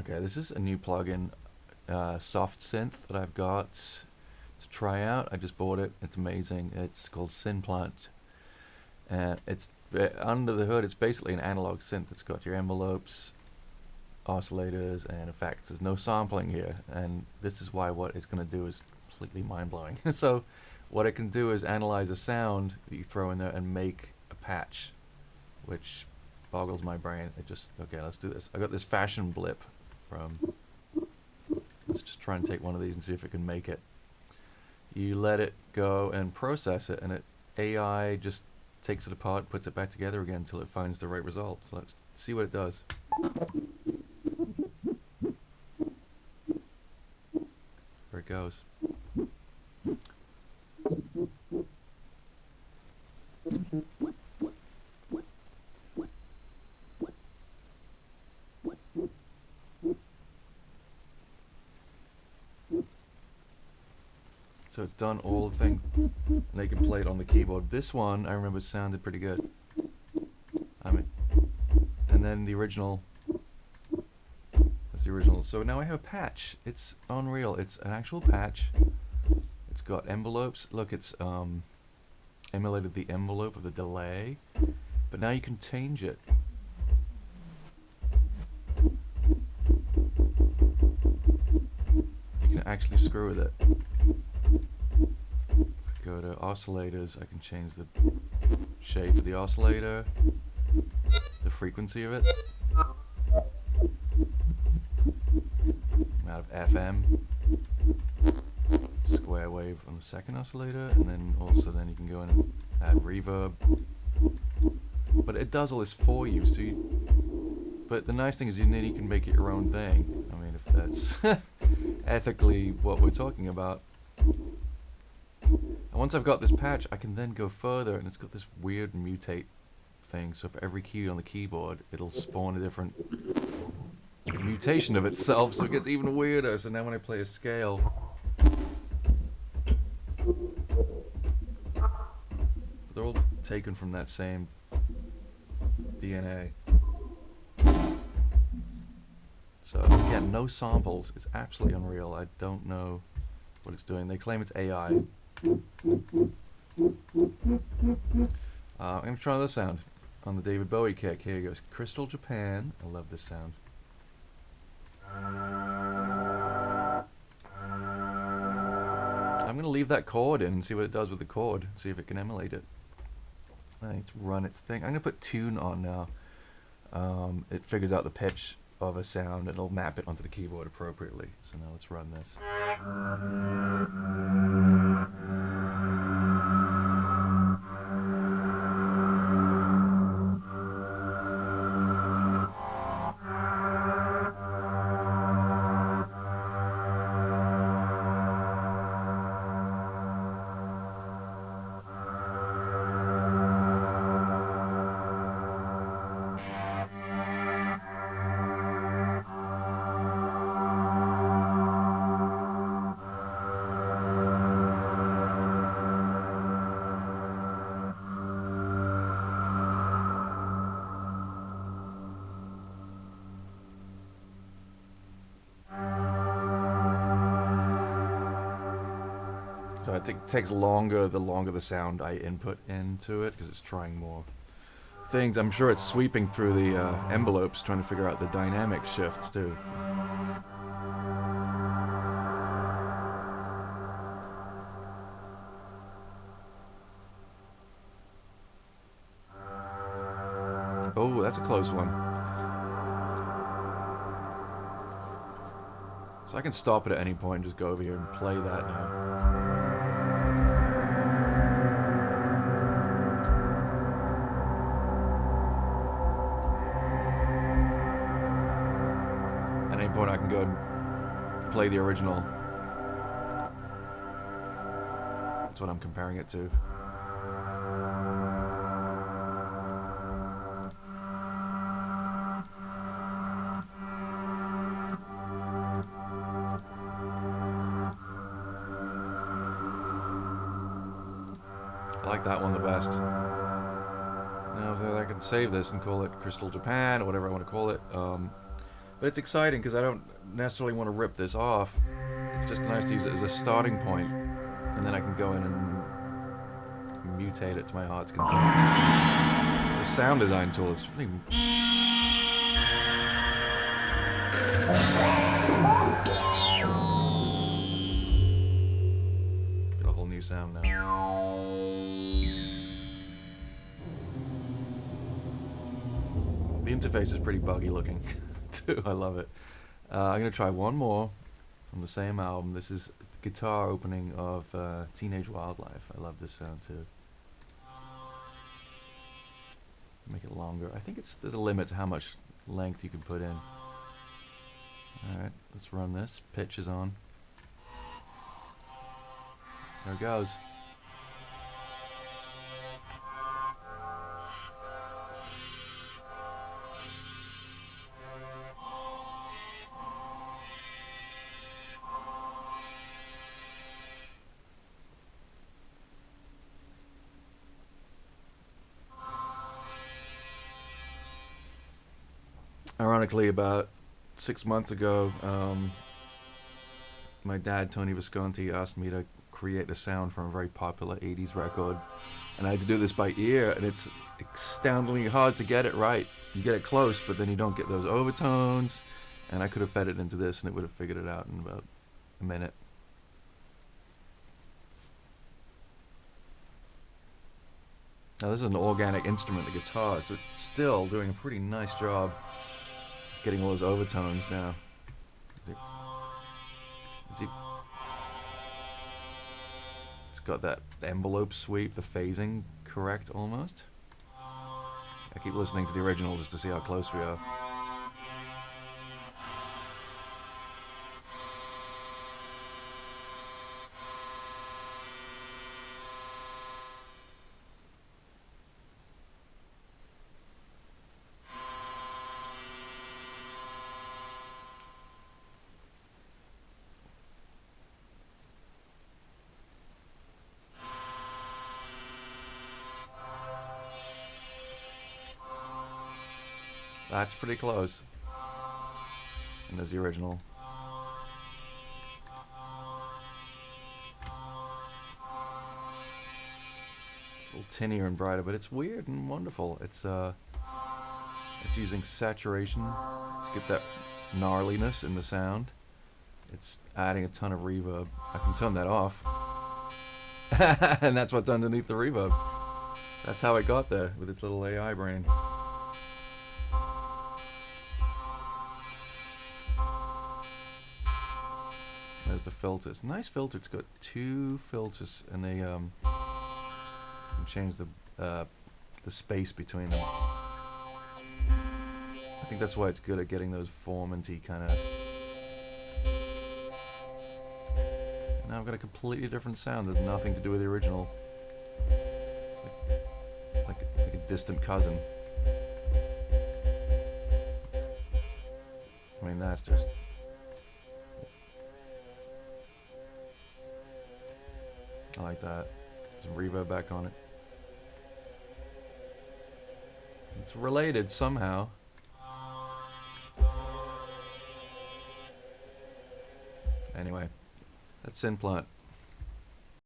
Okay, this is a new plugin, soft synth that I've got to try out. I just bought it. It's amazing. It's called Synplant, and it's under the hood. It's basically an analog synth. It's got your envelopes, oscillators, and effects. There's no sampling here, and this is why what it's going to do is completely mind-blowing. So, what it can do is analyze a sound that you throw in there and make a patch, which boggles my brain. It just, okay, let's do this. I got this fashion blip from, let's just try and take one of these and see if it can make it. You let it go and process it, and it AI just takes it apart, puts it back together again until it finds the right result. So let's see what it does. There it goes. So it's done all the things, and they can play it on the keyboard. This one, I remember, sounded pretty good. I mean, and then the original, that's the original. So now I have a patch. It's unreal. It's an actual patch. It's got envelopes. Look, it's emulated the envelope of the delay, but now you can change it. You can actually screw with it. Go to oscillators, I can change the shape of the oscillator, the frequency of it, amount of FM, square wave on the second oscillator, and then also then you can go in and add reverb. But it does all this for you, so but the nice thing is then you can make it your own thing. I mean, if that's ethically what we're talking about. And once I've got this patch, I can then go further, and it's got this weird mutate thing. So for every key on the keyboard, it'll spawn a different mutation of itself, so it gets even weirder. So now when I play a scale, they're all taken from that same DNA. So again, no samples. It's absolutely unreal. I don't know what it's doing. They claim it's AI. I'm going to try this sound on the David Bowie kick. Here goes. Crystal Japan. I love this sound. I'm going to leave that chord in and see what it does with the chord. See if it can emulate it. I think it's run its thing. I'm going to put tune on now. It figures out the pitch of a sound and it'll map it onto the keyboard appropriately. So now let's run this. So I think it takes longer the longer the sound I input into it, because it's trying more things. I'm sure it's sweeping through the envelopes, trying to figure out the dynamic shifts too. Oh, that's a close one. So I can stop it at any point and just go over here and play that now. At any point I can go and play the original. That's what I'm comparing it to. I like that one the best. Now I can save this and call it Crystal Japan or whatever I want to call it. But it's exciting because I don't necessarily want to rip this off. It's just nice to use it as a starting point, and then I can go in and mutate it to my heart's content. The sound design tool is really... Got a whole new sound now. The interface is pretty buggy looking too. I love it. I'm gonna try one more from the same album. This is the guitar opening of Teenage Wildlife. I love this sound too. Make it longer. I think there's a limit to how much length you can put in. Alright, let's run this. Pitch is on. There it goes. Ironically, about 6 months ago, my dad, Tony Visconti, asked me to create a sound from a very popular 80s record. And I had to do this by ear, and it's astoundingly hard to get it right. You get it close, but then you don't get those overtones. And I could have fed it into this, and it would have figured it out in about a minute. Now, this is an organic instrument, the guitar, so it's still doing a pretty nice job getting all those overtones now. It's got that envelope sweep, the phasing correct almost. I keep listening to the original just to see how close we are. That's pretty close. And there's the original. It's a little tinnier and brighter, but it's weird and wonderful. It's using saturation to get that gnarliness in the sound. It's adding a ton of reverb. I can turn that off. And that's what's underneath the reverb. That's how it got there with its little AI brain. There's the filters. Nice filter. It's got 2 filters, and they can change the space between them. I think that's why it's good at getting those formanty kind of. Now I've got a completely different sound. There's nothing to do with the original. It's like a distant cousin. I mean, that's just. I like that. Some reverb back on it. It's related somehow. Anyway, that's Synplant.